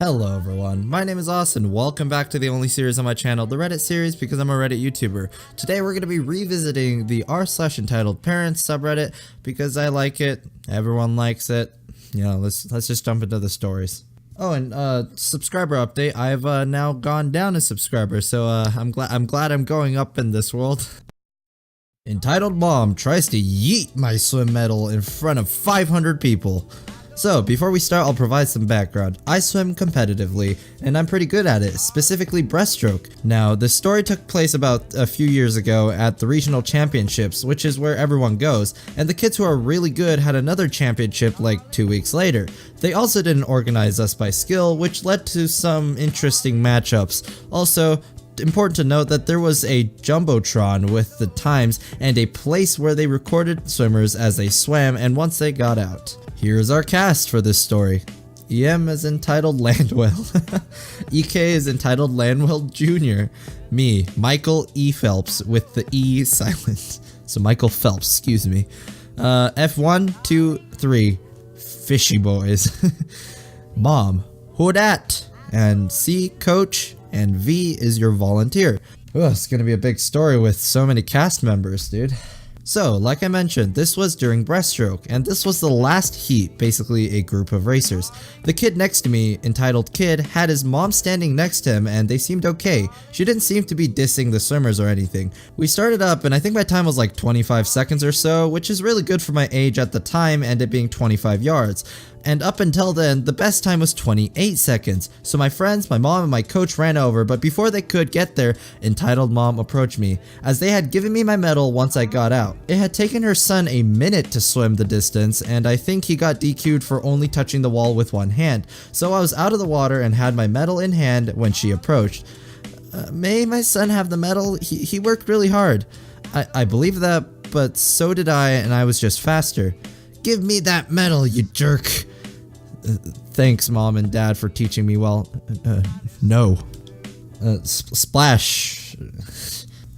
Hello everyone, my name is Austin. Welcome back to the only series on my channel, the Reddit series, because I'm a Reddit YouTuber. Today we're going to be revisiting the r/EntitledParents subreddit because I like it, everyone likes it. You know, let's just jump into the stories. Oh, and subscriber update, I've now gone down a subscriber, so I'm glad I'm going up in this world. Entitled mom tries to yeet my swim medal in front of 500 people. So, before we start, I'll provide some background. I swim competitively, and I'm pretty good at it, specifically breaststroke. Now, the story took place about a few years ago at the regional championships, which is where everyone goes, and the kids who are really good had another championship like 2 weeks later. They also didn't organize us by skill, which led to some interesting matchups. Also, important to note that there was a jumbotron with the times and a place where they recorded swimmers as they swam and once they got out. Here's our cast for this story. EM is entitled Landwell. EK is entitled Landwell Jr. Me, Michael E. Phelps with the E silent. So Michael Phelps, excuse me. F1, 2, 3, Fishy Boys. Mom, who dat? And C, Coach. And V is your volunteer. Ugh, it's gonna be a big story with so many cast members, dude. So, like I mentioned, this was during breaststroke, and this was the last heat, basically a group of racers. The kid next to me, entitled Kid, had his mom standing next to him and they seemed okay. She didn't seem to be dissing the swimmers or anything. We started up and I think my time was like 25 seconds or so, which is really good for my age at the time and it being 25 yards. And up until then, the best time was 28 seconds. So my friends, my mom, and my coach ran over, but before they could get there, entitled mom approached me, as they had given me my medal once I got out. It had taken her son a minute to swim the distance, and I think he got DQ'd for only touching the wall with one hand. So I was out of the water and had my medal in hand when she approached. May my son have the medal? He worked really hard. I believe that, but so did I, and I was just faster. Give me that medal, you jerk. Thanks, mom and dad, for teaching me well. No. Splash.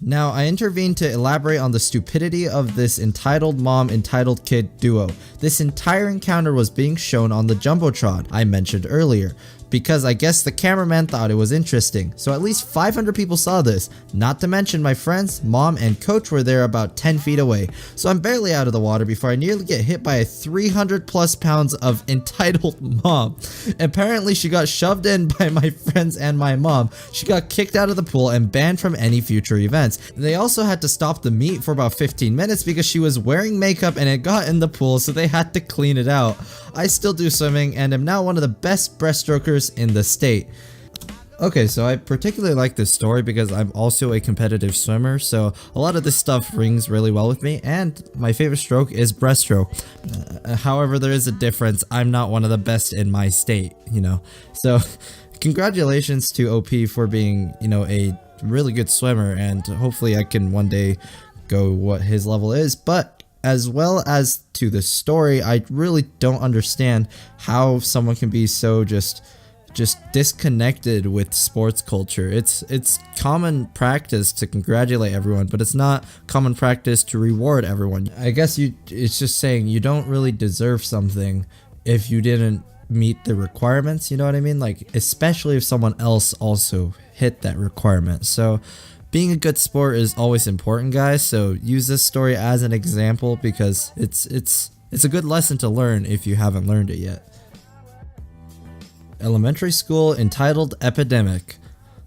Now, I intervened to elaborate on the stupidity of this entitled mom, entitled kid duo. This entire encounter was being shown on the jumbotron I mentioned earlier, because I guess the cameraman thought it was interesting. So at least 500 people saw this, not to mention my friends, mom, and coach were there about 10 feet away. So I'm barely out of the water before I nearly get hit by a 300 plus pounds of entitled mom. Apparently she got shoved in by my friends and my mom. She got kicked out of the pool and banned from any future events. They also had to stop the meet for about 15 minutes because she was wearing makeup and it got in the pool, so they had to clean it out. I still do swimming and am now one of the best breaststrokers in the state. Okay, so I particularly like this story because I'm also a competitive swimmer, so a lot of this stuff rings really well with me, and my favorite stroke is breaststroke. However, there is a difference. I'm not one of the best in my state, you know. So congratulations to OP for being, you know, a really good swimmer, and hopefully I can one day go what his level is. But as well as to the story, I really don't understand how someone can be so just disconnected with sports culture. It's common practice to congratulate everyone, but it's not common practice to reward everyone. I guess it's just saying you don't really deserve something if you didn't meet the requirements, you know what I mean? Like, especially if someone else also hit that requirement. So being a good sport is always important, guys, so use this story as an example because it's a good lesson to learn if you haven't learned it yet. Elementary school entitled Epidemic.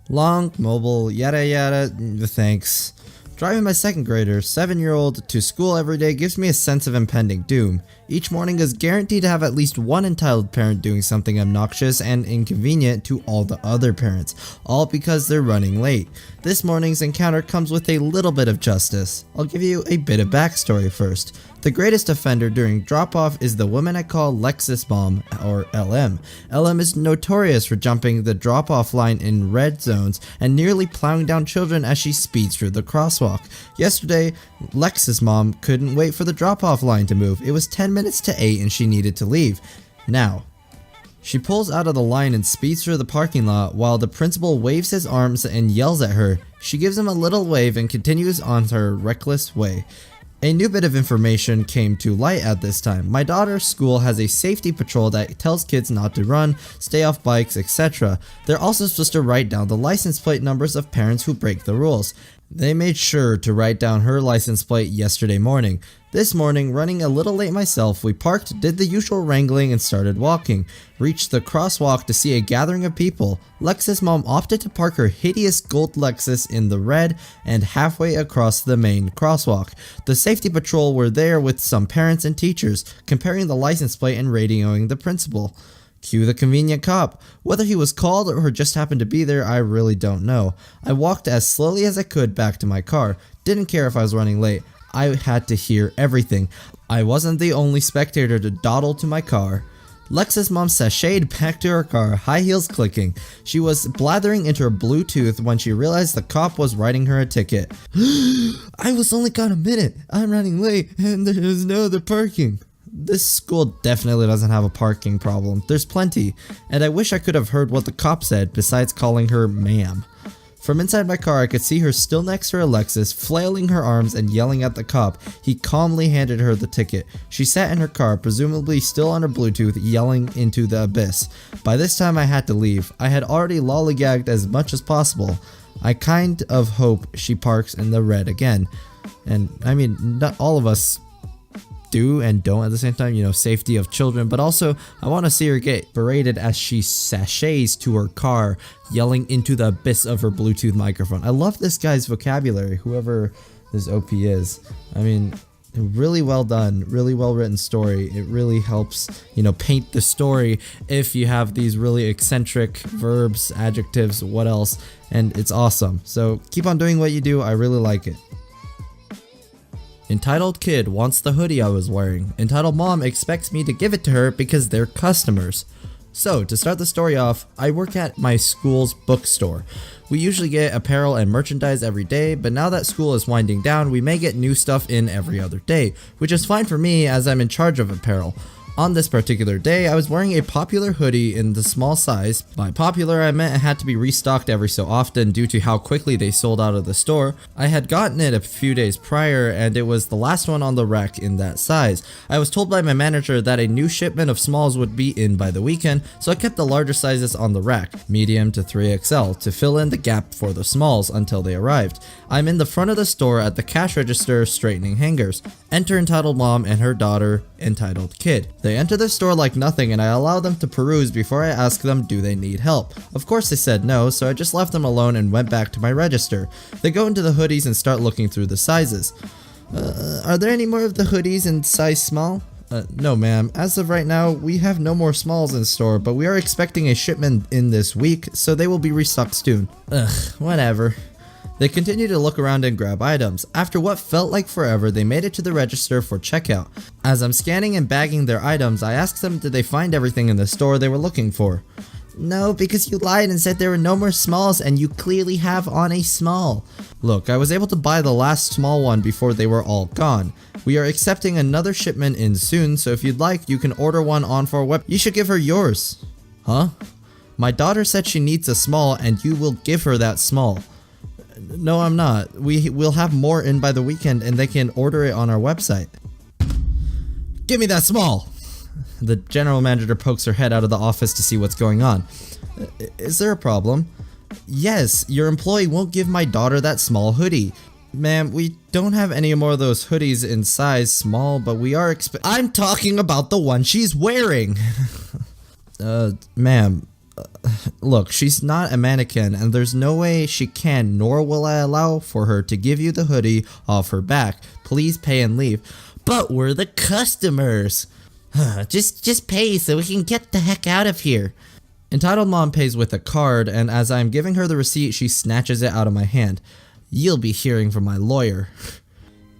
Long, mobile, yada yada, thanks. Driving my second grader, 7-year-old, to school every day gives me a sense of impending doom. Each morning is guaranteed to have at least one entitled parent doing something obnoxious and inconvenient to all the other parents, all because they're running late. This morning's encounter comes with a little bit of justice. I'll give you a bit of backstory first. The greatest offender during drop-off is the woman I call Lexus Mom, or LM. LM is notorious for jumping the drop-off line in red zones and nearly plowing down children as she speeds through the crosswalk. Yesterday, Lexus Mom couldn't wait for the drop-off line to move. It was 10 minutes to 8 and she needed to leave. Now, she pulls out of the line and speeds through the parking lot while the principal waves his arms and yells at her. She gives him a little wave and continues on her reckless way. A new bit of information came to light at this time. My daughter's school has a safety patrol that tells kids not to run, stay off bikes, etc. They're also supposed to write down the license plate numbers of parents who break the rules. They made sure to write down her license plate yesterday morning. This morning, running a little late myself, we parked, did the usual wrangling, and started walking. Reached the crosswalk to see a gathering of people. Lex's mom opted to park her hideous gold Lexus in the red and halfway across the main crosswalk. The safety patrol were there with some parents and teachers, comparing the license plate and radioing the principal. Cue the convenient cop. Whether he was called or just happened to be there, I really don't know. I walked as slowly as I could back to my car. Didn't care if I was running late. I had to hear everything. I wasn't the only spectator to dawdle to my car. Lex's mom sashayed back to her car, high heels clicking. She was blathering into her Bluetooth when she realized the cop was writing her a ticket. I was only gone a minute. I'm running late and there's no other parking. This school definitely doesn't have a parking problem. There's plenty, and I wish I could have heard what the cop said besides calling her ma'am. From inside my car, I could see her still next to her Lexus, flailing her arms and yelling at the cop. He calmly handed her the ticket. She sat in her car, presumably still on her Bluetooth, yelling into the abyss. By this time I had to leave. I had already lollygagged as much as possible. I kind of hope she parks in the red again. And I mean, not all of us do and don't at the same time, safety of children, but also I want to see her get berated as she sashays to her car, yelling into the abyss of her Bluetooth microphone. I love this guy's vocabulary, whoever this OP is. I mean, really well done, really well written story. It really helps, paint the story if you have these really eccentric verbs, adjectives, what else, and it's awesome. So keep on doing what you do. I really like it. Entitled kid wants the hoodie I was wearing. Entitled mom expects me to give it to her because they're customers. So, to start the story off, I work at my school's bookstore. We usually get apparel and merchandise every day, but now that school is winding down, we may get new stuff in every other day, which is fine for me as I'm in charge of apparel. On this particular day, I was wearing a popular hoodie in the small size. By popular, I meant it had to be restocked every so often due to how quickly they sold out of the store. I had gotten it a few days prior and it was the last one on the rack in that size. I was told by my manager that a new shipment of smalls would be in by the weekend, so I kept the larger sizes on the rack, medium to 3XL, to fill in the gap for the smalls until they arrived. I'm in the front of the store at the cash register straightening hangers. Enter entitled mom and her daughter, entitled kid. They enter the store like nothing and I allow them to peruse before I ask them do they need help. Of course they said no, so I just left them alone and went back to my register. They go into the hoodies and start looking through the sizes. Are there any more of the hoodies in size small? No ma'am, as of right now we have no more smalls in store, but we are expecting a shipment in this week, so they will be restocked soon. Whatever. They continued to look around and grab items. After what felt like forever, they made it to the register for checkout. As I'm scanning and bagging their items, I asked them did they find everything in the store they were looking for. No, because you lied and said there were no more smalls and you clearly have on a small. Look, I was able to buy the last small one before they were all gone. We are accepting another shipment in soon, so if you'd like, you can order one on for our web. You should give her yours. Huh? My daughter said she needs a small and you will give her that small. No, I'm not. We will have more in by the weekend and they can order it on our website. Give me that small! The general manager pokes her head out of the office to see what's going on. Is there a problem? Yes, your employee won't give my daughter that small hoodie. Ma'am, we don't have any more of those hoodies in size small, but we are I'm talking about the one she's wearing! Ma'am. Look, she's not a mannequin and there's no way she can, nor will I allow for her to give you the hoodie off her back. Please pay and leave. But we're the customers. Just pay so we can get the heck out of here. Entitled mom pays with a card and as I'm giving her the receipt, she snatches it out of my hand. You'll be hearing from my lawyer.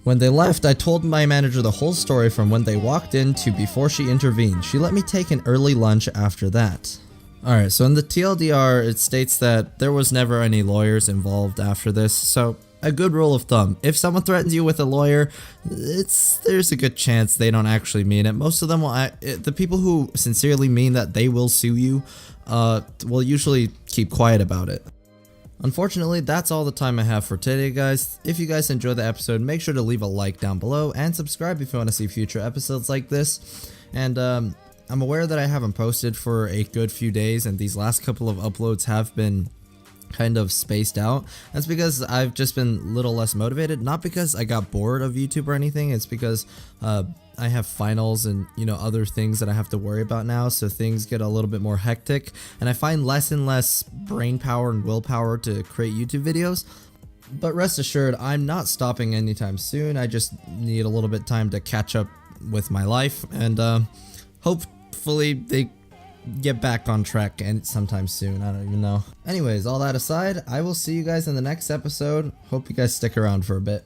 When they left, I told my manager the whole story from when they walked in to before she intervened. She let me take an early lunch after that. Alright, so in the TLDR, it states that there was never any lawyers involved after this, so a good rule of thumb. If someone threatens you with a lawyer, there's a good chance they don't actually mean it. Most of them will, the people who sincerely mean that they will sue you, will usually keep quiet about it. Unfortunately, that's all the time I have for today, guys. If you guys enjoyed the episode, make sure to leave a like down below and subscribe if you want to see future episodes like this. And I'm aware that I haven't posted for a good few days, and these last couple of uploads have been kind of spaced out. That's because I've just been a little less motivated, not because I got bored of YouTube or anything. It's because I have finals and other things that I have to worry about now, so things get a little bit more hectic, and I find less and less brain power and willpower to create YouTube videos. But rest assured, I'm not stopping anytime soon. I just need a little bit of time to catch up with my life, and hopefully they get back on track and sometime soon. I don't even know. Anyways, all that aside, I will see you guys in the next episode. Hope you guys stick around for a bit.